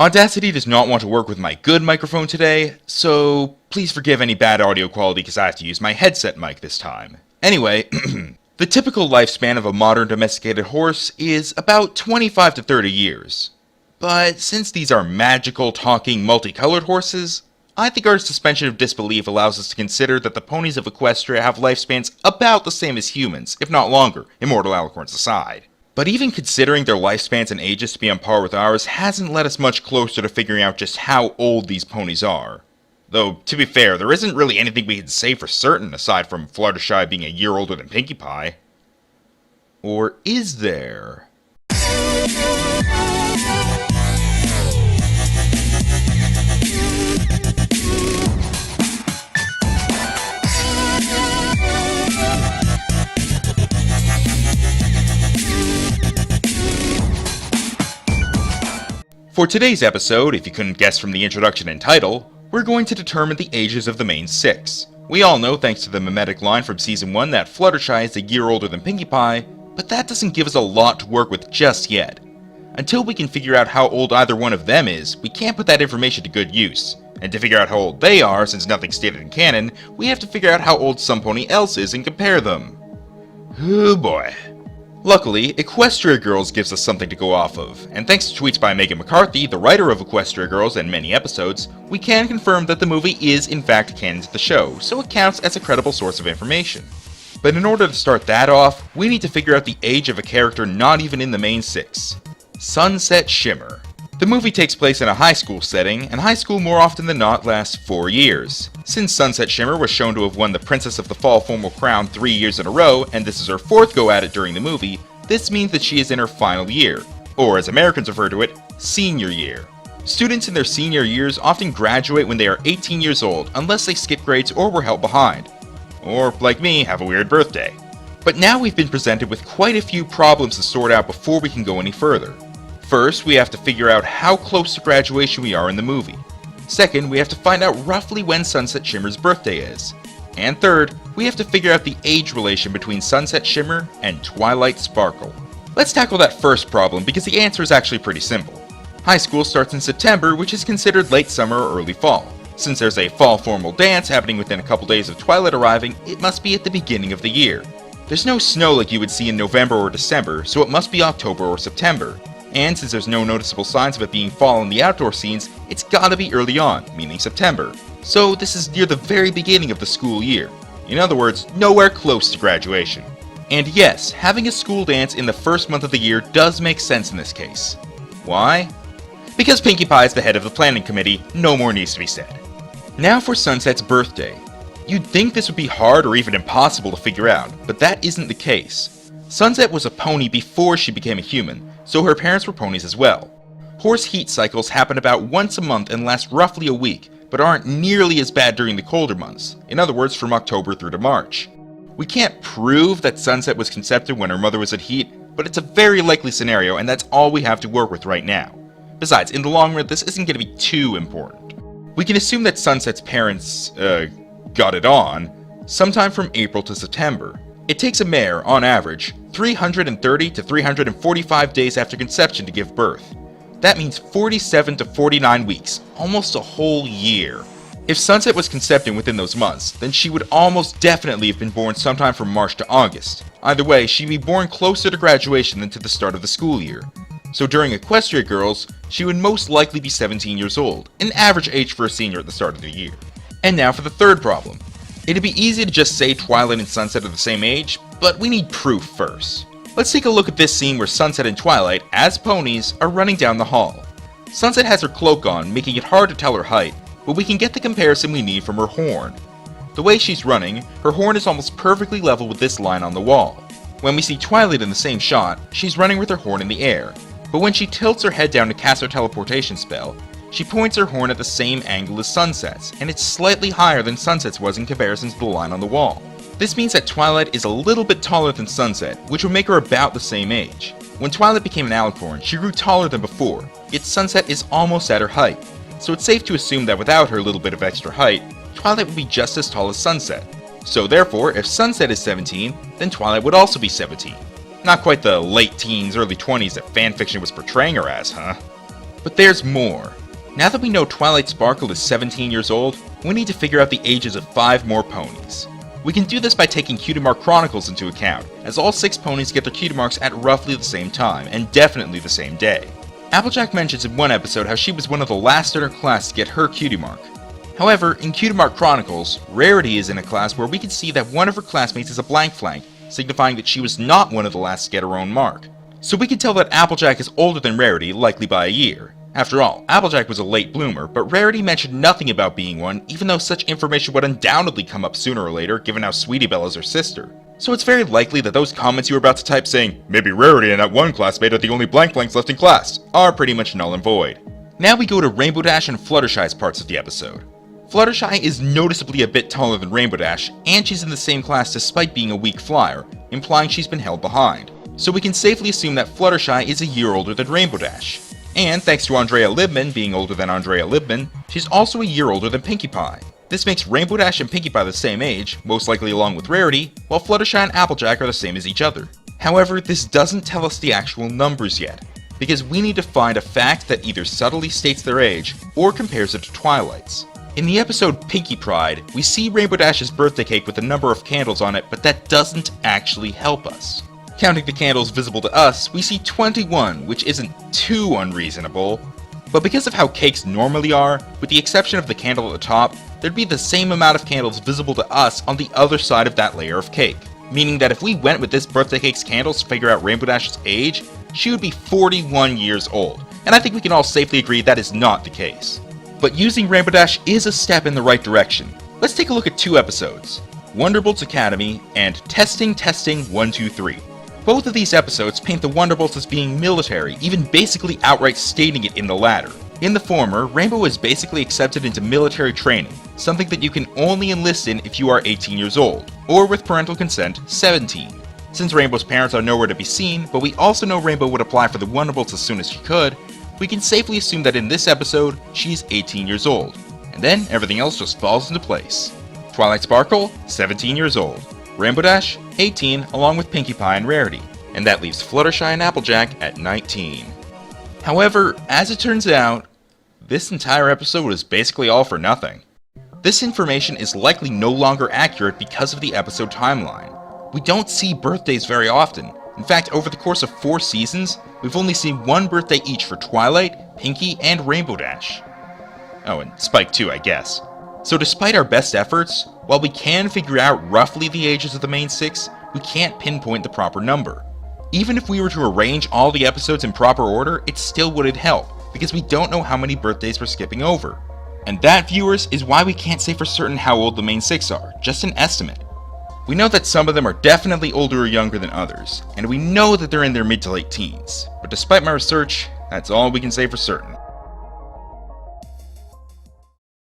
Audacity does not want to work with my good microphone today, so please forgive any bad audio quality because I have to use my headset mic this time. Anyway, the typical lifespan of a modern domesticated horse is about 25 to 30 years. But since these are magical, talking, multicolored horses, I think our suspension of disbelief allows us to consider that the ponies of Equestria have lifespans about the same as humans, if not longer, immortal alicorns aside. But even considering their lifespans and ages to be on par with ours hasn't led us much closer to figuring out just how old these ponies are. Though, to be fair, there isn't really anything we can say for certain aside from Fluttershy being a year older than Pinkie Pie. Or is there? For today's episode, if you couldn't guess from the introduction and title, we're going to determine the ages of the main six. We all know, thanks to the mimetic line from Season 1, that Fluttershy is a year older than Pinkie Pie, but that doesn't give us a lot to work with just yet. Until we can figure out how old either one of them is, we can't put that information to good use. And to figure out how old they are, since nothing's stated in canon, we have to figure out how old some pony else is and compare them. Oh boy. Luckily, Equestria Girls gives us something to go off of, and thanks to tweets by Megan McCarthy, the writer of Equestria Girls and many episodes, we can confirm that the movie is in fact canon to the show, so it counts as a credible source of information. But in order to start that off, we need to figure out the age of a character not even in the main six. Sunset Shimmer. The movie takes place in a high school setting, and high school more often than not lasts 4 years. Since Sunset Shimmer was shown to have won the Princess of the Fall formal crown 3 years in a row, and this is her 4th go at it during the movie, this means that she is in her final year, or as Americans refer to it, senior year. Students in their senior years often graduate when they are 18 years old, unless they skip grades or were held behind. Or, like me, have a weird birthday. But now we've been presented with quite a few problems to sort out before we can go any further. First, we have to figure out how close to graduation we are in the movie. Second, we have to find out roughly when Sunset Shimmer's birthday is. And third, we have to figure out the age relation between Sunset Shimmer and Twilight Sparkle. Let's tackle that first problem because the answer is actually pretty simple. High school starts in September, which is considered late summer or early fall. Since there's a fall formal dance happening within a couple days of Twilight arriving, it must be at the beginning of the year. There's no snow like you would see in November or December, so it must be October or September. And since there's no noticeable signs of it being fall in the outdoor scenes, it's gotta be early on, meaning September. So this is near the very beginning of the school year. In other words, nowhere close to graduation. And yes, having a school dance in the first month of the year does make sense in this case. Why? Because Pinkie Pie is the head of the planning committee, no more needs to be said. Now for Sunset's birthday. You'd think this would be hard or even impossible to figure out, but that isn't the case. Sunset was a pony before she became a human, so her parents were ponies as well. Horse heat cycles happen about once a month and last roughly a week, but aren't nearly as bad during the colder months, in other words from October through to March. We can't prove that Sunset was conceived when her mother was at heat, but it's a very likely scenario and that's all we have to work with right now. Besides, in the long run this isn't going to be too important. We can assume that Sunset's parents, got it on, sometime from April to September. It takes a mare, on average, 330 to 345 days after conception to give birth. That means 47 to 49 weeks, almost a whole year. If Sunset was conceived within those months, then she would almost definitely have been born sometime from March to August. Either way, she'd be born closer to graduation than to the start of the school year. So during Equestria Girls, she would most likely be 17 years old, an average age for a senior at the start of the year. And now for the third problem. It'd be easy to just say Twilight and Sunset are the same age, but we need proof first. Let's take a look at this scene where Sunset and Twilight, as ponies, are running down the hall. Sunset has her cloak on, making it hard to tell her height, but we can get the comparison we need from her horn. The way she's running, her horn is almost perfectly level with this line on the wall. When we see Twilight in the same shot, she's running with her horn in the air, but when she tilts her head down to cast her teleportation spell, she points her horn at the same angle as Sunset's, and it's slightly higher than Sunset's was in comparison to the line on the wall. This means that Twilight is a little bit taller than Sunset, which would make her about the same age. When Twilight became an alicorn, she grew taller than before, yet Sunset is almost at her height, so it's safe to assume that without her little bit of extra height, Twilight would be just as tall as Sunset. So therefore, if Sunset is 17, then Twilight would also be 17. Not quite the late teens, early 20s that fanfiction was portraying her as, huh? But there's more. Now that we know Twilight Sparkle is 17 years old, we need to figure out the ages of 5 more ponies. We can do this by taking Cutie Mark Chronicles into account, as all 6 ponies get their cutie marks at roughly the same time, and definitely the same day. Applejack mentions in one episode how she was one of the last in her class to get her cutie mark. However, in Cutie Mark Chronicles, Rarity is in a class where we can see that one of her classmates is a blank flank, signifying that she was not one of the last to get her own mark. So we can tell that Applejack is older than Rarity, likely by a year. After all, Applejack was a late bloomer, but Rarity mentioned nothing about being one, even though such information would undoubtedly come up sooner or later, given how Sweetie Belle is her sister. So it's very likely that those comments you were about to type saying, maybe Rarity and that one classmate are the only blank blanks left in class, are pretty much null and void. Now we go to Rainbow Dash and Fluttershy's parts of the episode. Fluttershy is noticeably a bit taller than Rainbow Dash, and she's in the same class despite being a weak flyer, implying she's been held behind. So we can safely assume that Fluttershy is a year older than Rainbow Dash. And thanks to Andrea Libman being older than Andrea Libman, she's also a year older than Pinkie Pie. This makes Rainbow Dash and Pinkie Pie the same age, most likely along with Rarity, while Fluttershy and Applejack are the same as each other. However, this doesn't tell us the actual numbers yet, because we need to find a fact that either subtly states their age, or compares it to Twilight's. In the episode Pinkie Pride, we see Rainbow Dash's birthday cake with a number of candles on it, but that doesn't actually help us. Counting the candles visible to us, we see 21, which isn't too unreasonable. But because of how cakes normally are, with the exception of the candle at the top, there'd be the same amount of candles visible to us on the other side of that layer of cake. Meaning that if we went with this birthday cake's candles to figure out Rainbow Dash's age, she would be 41 years old. And I think we can all safely agree that is not the case. But using Rainbow Dash is a step in the right direction. Let's take a look at 2 episodes, Wonderbolts Academy and Testing 123. Both of these episodes paint the Wonderbolts as being military, even basically outright stating it in the latter. In the former, Rainbow is basically accepted into military training, something that you can only enlist in if you are 18 years old, or with parental consent, 17. Since Rainbow's parents are nowhere to be seen, but we also know Rainbow would apply for the Wonderbolts as soon as she could, we can safely assume that in this episode, she's 18 years old. And then everything else just falls into place. Twilight Sparkle, 17 years old. Rainbow Dash, 18, along with Pinkie Pie and Rarity, and that leaves Fluttershy and Applejack at 19. However, as it turns out, this entire episode is basically all for nothing. This information is likely no longer accurate because of the episode timeline. We don't see birthdays very often. In fact, over the course of 4 seasons, we've only seen 1 birthday each for Twilight, Pinkie, and Rainbow Dash. Oh, and Spike too, I guess. So despite our best efforts, while we can figure out roughly the ages of the main 6, we can't pinpoint the proper number. Even if we were to arrange all the episodes in proper order, it still wouldn't help, because we don't know how many birthdays we're skipping over. And that, viewers, is why we can't say for certain how old the main 6 are, just an estimate. We know that some of them are definitely older or younger than others, and we know that they're in their mid to late teens, but despite my research, that's all we can say for certain.